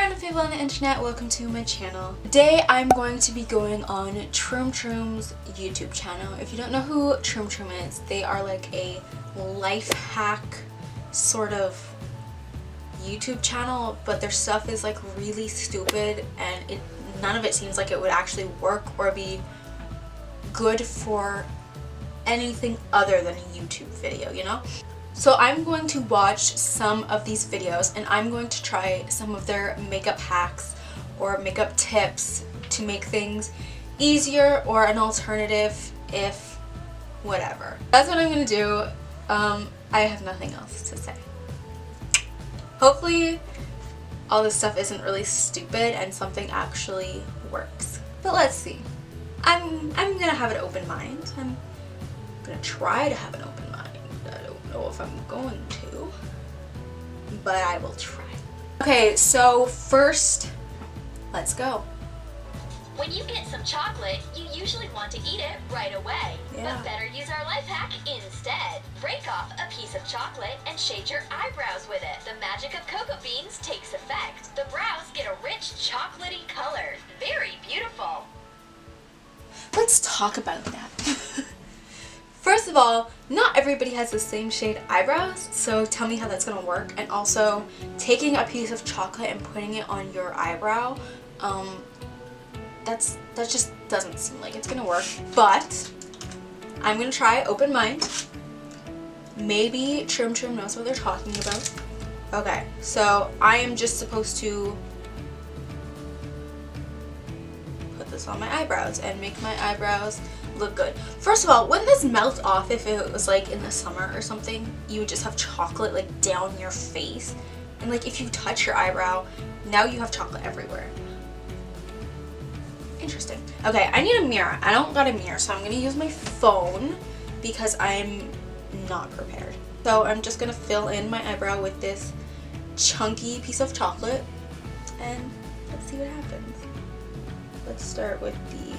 random people on the internet, welcome to my channel. Today I'm going to be going on Troom's YouTube channel. If you don't know who Troom is, they are like a life hack sort of YouTube channel, but their stuff is like really stupid and none of it seems like it would actually work or be good for anything other than a YouTube video, you know? So I'm going to watch some of these videos and I'm going to try some of their makeup hacks or makeup tips to make things easier or an alternative if whatever. That's what I'm going to do. I have nothing else to say. Hopefully all this stuff isn't really stupid and something actually works. But let's see. I'm going to have an open mind. I'm going to try to have an open mind. I don't know if I'm going to, but I will try. Okay, so first, let's go. When you get some chocolate, you usually want to eat it right away. Yeah. But better use our life hack instead. Break off a piece of chocolate and shade your eyebrows with it. The magic of cocoa beans takes effect. The brows get a rich chocolatey color. Very beautiful. Let's talk about that. First of all, not everybody has the same shade eyebrows, so tell me how that's gonna work. And also, taking a piece of chocolate and putting it on your eyebrow, that just doesn't seem like it's gonna work. But I'm gonna try open mind. Maybe Troom knows what they're talking about. Okay, so I am just supposed to put this on my eyebrows and make my eyebrows look good. First of all, wouldn't this melt off if it was like in the summer or something? You would just have chocolate like down your face, and like if you touch your eyebrow, now you have chocolate everywhere. Interesting. Okay, I need a mirror. I don't got a mirror, so I'm gonna use my phone because I'm not prepared. So I'm just gonna fill in my eyebrow with this chunky piece of chocolate and let's see what happens. Let's start with the...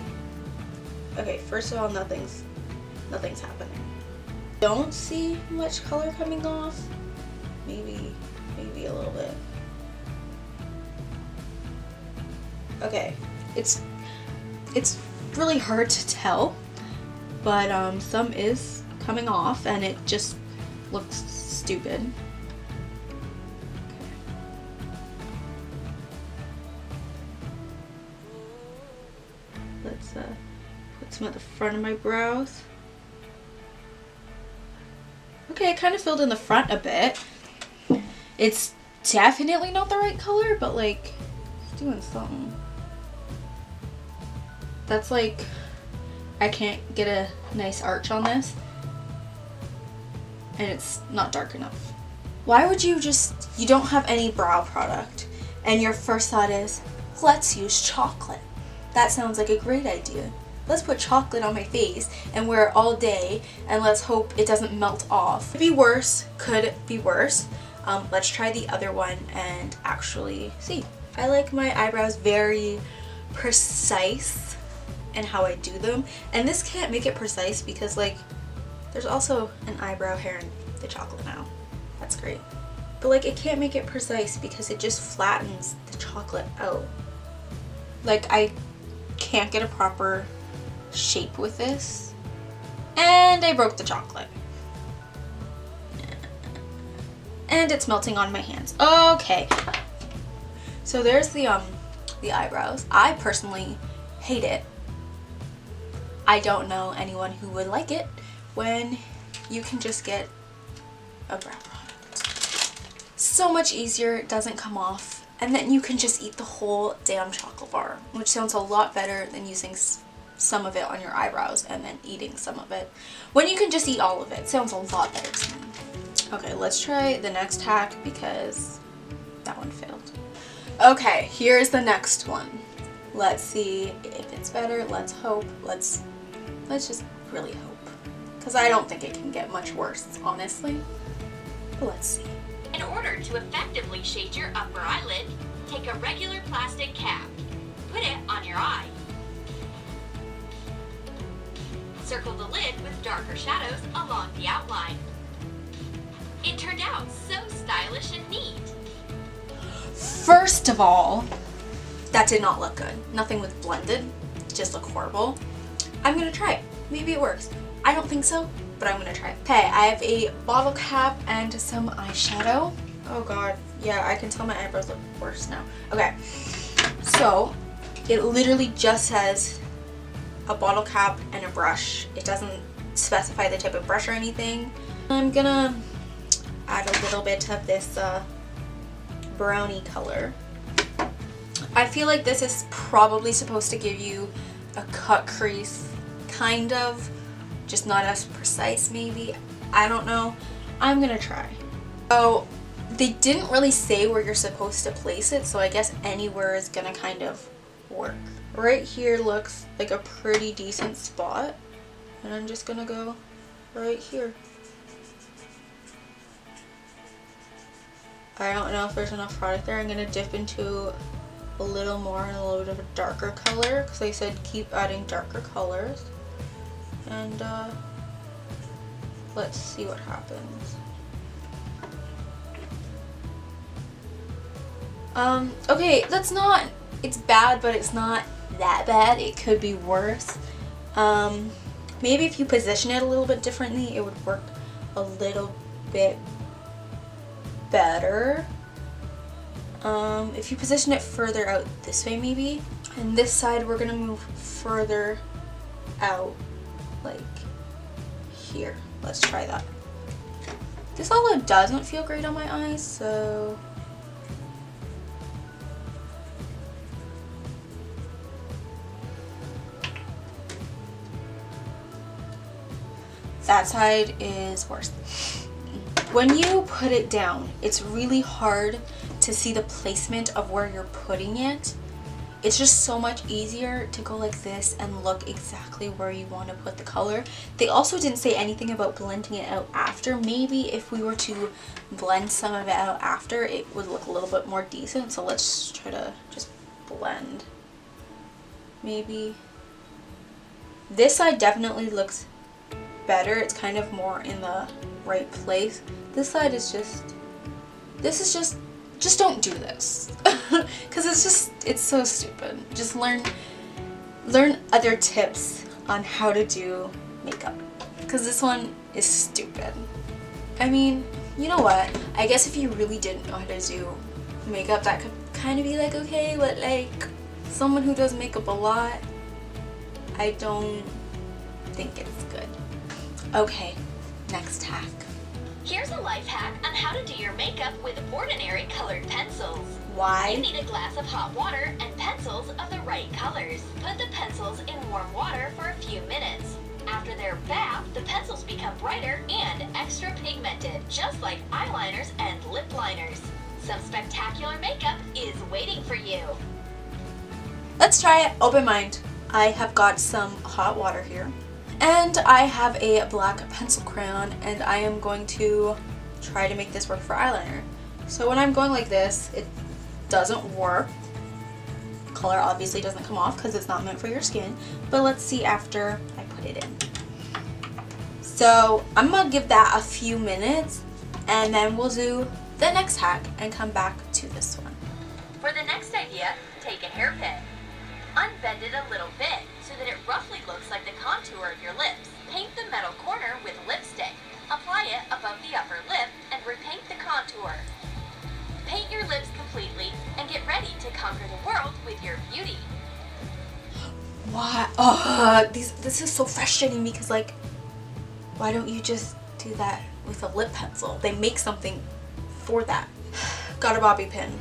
Okay, first of all, nothing's happening. Don't see much color coming off. Maybe a little bit. Okay, it's really hard to tell, but some is coming off and it just looks stupid. Okay. Let's put some at the front of my brows. Okay, I kind of filled in the front a bit. It's definitely not the right color, but like, it's doing something. That's like, I can't get a nice arch on this. And it's not dark enough. Why would you don't have any brow product and your first thought is, let's use chocolate. That sounds like a great idea. Let's put chocolate on my face and wear it all day and let's hope it doesn't melt off. Could be worse, could be worse. Let's try the other one and actually see. I like my eyebrows very precise in how I do them. And this can't make it precise because like, there's also an eyebrow hair in the chocolate now. That's great. But like, it can't make it precise because it just flattens the chocolate out. Like, I can't get a proper shape with this. And I broke the chocolate. And it's melting on my hands. Okay. So there's the eyebrows. I personally hate it. I don't know anyone who would like it when you can just get a brow product. So much easier, it doesn't come off, and then you can just eat the whole damn chocolate bar, which sounds a lot better than using some of it on your eyebrows and then eating some of it. When you can just eat all of it, sounds a lot better to me. Okay, let's try the next hack because that one failed. Okay, here's the next one. Let's see if it's better. Let's hope. Let's just really hope. Because I don't think it can get much worse, honestly. But let's see. In order to effectively shade your upper eyelid, take a regular plastic cap. Put it on your eye. Circle the lid with darker shadows along the outline. It turned out so stylish and neat. First of all, that did not look good. Nothing was blended. It just looked horrible. I'm gonna try it. Maybe it works. I don't think so, but I'm gonna try it. Okay, I have a bottle cap and some eyeshadow. Oh god, yeah, I can tell my eyebrows look worse now. Okay, so it literally just says a bottle cap and a brush. It doesn't specify the type of brush or anything. I'm gonna add a little bit of this brownie color. I feel like this is probably supposed to give you a cut crease, kind of, just not as precise maybe. I don't know. I'm gonna try. So they didn't really say where you're supposed to place it, so I guess anywhere is gonna kind of work. Right here looks like a pretty decent spot, and I'm just gonna go right here. I don't know if there's enough product there. I'm gonna dip into a little more and a little bit of a darker color, because I said keep adding darker colors. And let's see what happens. Okay, that's not, it's bad, but it's not that bad. It could be worse. Maybe if you position it a little bit differently, it would work a little bit better. If you position it further out this way maybe, and this side we're gonna move further out, like here. Let's try that. This although doesn't feel great on my eyes, so that side is worse. When you put it down, it's really hard to see the placement of where you're putting it. It's just so much easier to go like this and look exactly where you want to put the color. They also didn't say anything about blending it out after. Maybe if we were to blend some of it out after, it would look a little bit more decent. So let's try to just blend. Maybe this side definitely looks better. It's kind of more in the right place. This side is just don't do this. Because it's so stupid. Just learn other tips on how to do makeup, because this one is stupid. I mean, you know what, I guess if you really didn't know how to do makeup, that could kind of be like okay, but like someone who does makeup a lot, I don't think it's good. Okay, next hack. Here's a life hack on how to do your makeup with ordinary colored pencils. Why? You need a glass of hot water and pencils of the right colors. Put the pencils in warm water for a few minutes. After they're bathed, the pencils become brighter and extra pigmented, just like eyeliners and lip liners. Some spectacular makeup is waiting for you. Let's try it. Open mind. I have got some hot water here, and I have a black pencil crayon, and I am going to try to make this work for eyeliner. So when I'm going like this, it doesn't work. Color obviously doesn't come off because it's not meant for your skin, but let's see after I put it in. So I'm gonna give that a few minutes, and then we'll do the next hack and come back to this one. For the next idea, take a hairpin. Unbend it a little bit so that it roughly looks like the contour of your lips. Paint the metal corner with lipstick. Apply it above the upper lip and repaint the contour. Paint your lips completely and get ready to conquer the world with your beauty. Why? This is so frustrating because, like, why don't you just do that with a lip pencil? They make something for that. Got a bobby pin.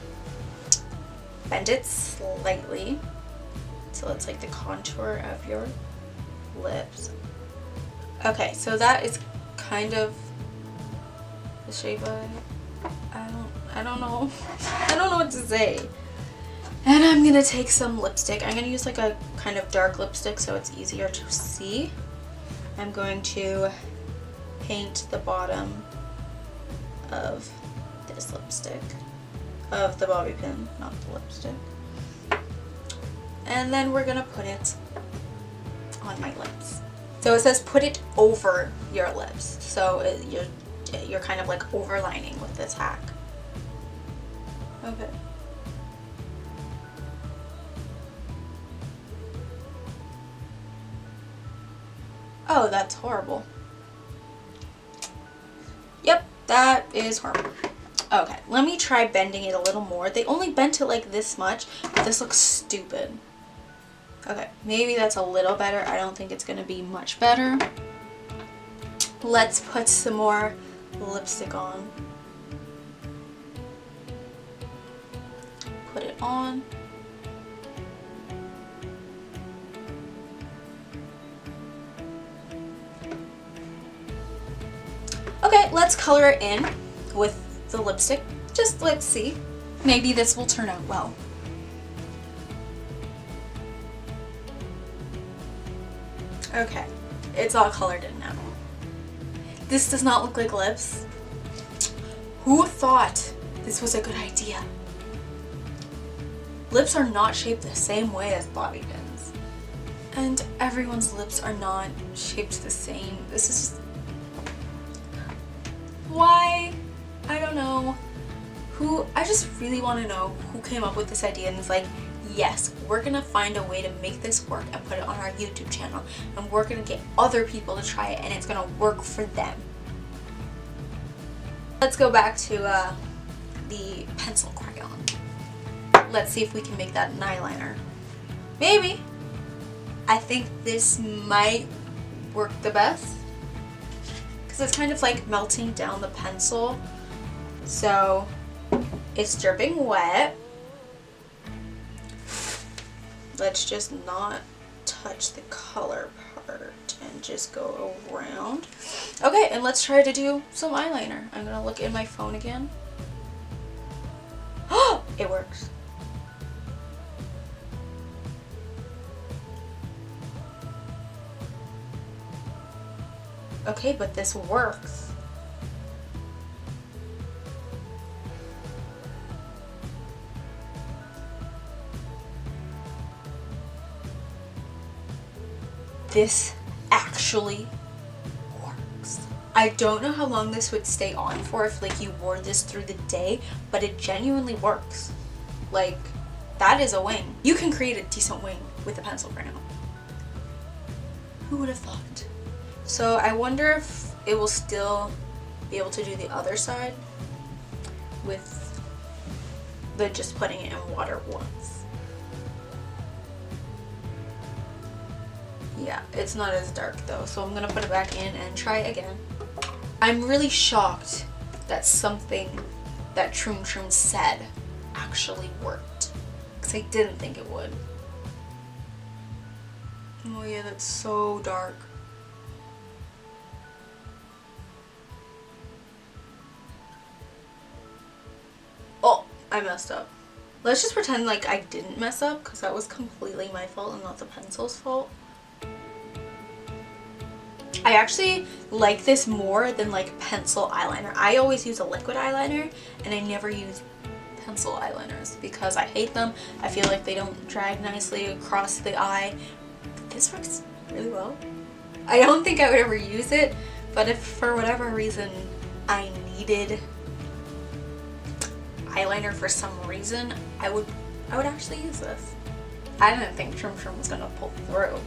Bend it slightly so it's like the contour of your lips. Okay, so that is kind of the shape of it. I don't know. I don't know what to say. And I'm gonna take some lipstick. I'm gonna use like a kind of dark lipstick so it's easier to see. I'm going to paint the bottom of this lipstick, of the bobby pin, not the lipstick. And then we're gonna put it on my lips. So it says put it over your lips. So you're kind of like overlining with this hack. Okay. Oh, that's horrible. Yep, that is horrible. Okay, let me try bending it a little more. They only bent it like this much, but this looks stupid. Okay, maybe that's a little better. I don't think it's gonna be much better. Let's put some more lipstick on. Put it on. Okay, let's color it in with the lipstick. Just let's see. Maybe this will turn out well. Okay, it's all colored in now. This does not look like lips. Who thought this was a good idea? Lips are not shaped the same way as bobby pins. And everyone's lips are not shaped the same. This is just... Why? I don't know. I just really want to know who came up with this idea and is like, yes, we're gonna find a way to make this work and put it on our YouTube channel, and we're gonna get other people to try it and it's gonna work for them. Let's go back to the pencil crayon. Let's see if we can make that an eyeliner. Maybe. I think this might work the best because it's kind of like melting down the pencil. So it's dripping wet. Let's just not touch the color part and just go around. Okay, and let's try to do some eyeliner. I'm gonna look in my phone again. Oh, it works. Okay, but this works. This actually works. I don't know how long this would stay on for if like you wore this through the day, but it genuinely works. Like, that is a wing. You can create a decent wing with a pencil crayon. Who would have thought? So I wonder if it will still be able to do the other side with the just putting it in water once. Yeah, it's not as dark though, so I'm gonna put it back in and try again. I'm really shocked that something that Troom said actually worked, because I didn't think it would. Oh yeah, that's so dark. Oh, I messed up. Let's just pretend like I didn't mess up, because that was completely my fault and not the pencil's fault. I actually like this more than like pencil eyeliner. I always use a liquid eyeliner and I never use pencil eyeliners because I hate them. I feel like they don't drag nicely across the eye. But this works really well. I don't think I would ever use it, but if for whatever reason I needed eyeliner for some reason, I would actually use this. I didn't think Troom was gonna pull through,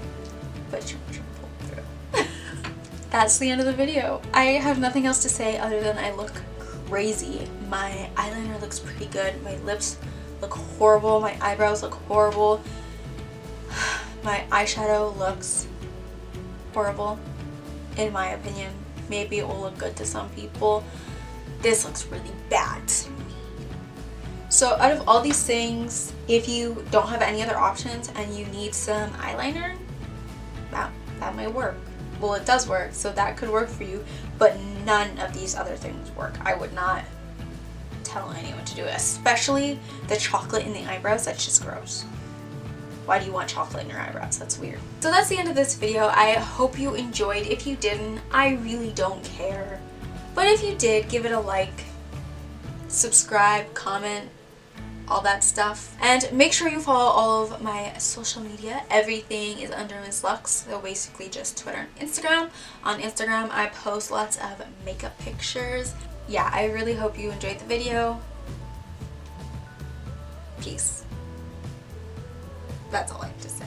but Troom pulled through. That's the end of the video. I have nothing else to say other than I look crazy. My eyeliner looks pretty good. My lips look horrible. My eyebrows look horrible. My eyeshadow looks horrible, in my opinion. Maybe it will look good to some people. This looks really bad to me. So out of all these things, if you don't have any other options and you need some eyeliner, that might work. Well, it does work, so that could work for you, but none of these other things work. I would not tell anyone to do it, especially the chocolate in the eyebrows. That's just gross. Why do you want chocolate in your eyebrows? That's weird. So that's the end of this video. I hope you enjoyed. If you didn't, I really don't care. But if you did, give it a like, subscribe, comment, all that stuff. And make sure you follow all of my social media. Everything is under Ms. Lux, so basically just Twitter and Instagram. On Instagram, I post lots of makeup pictures. Yeah, I really hope you enjoyed the video. Peace. That's all I have to say.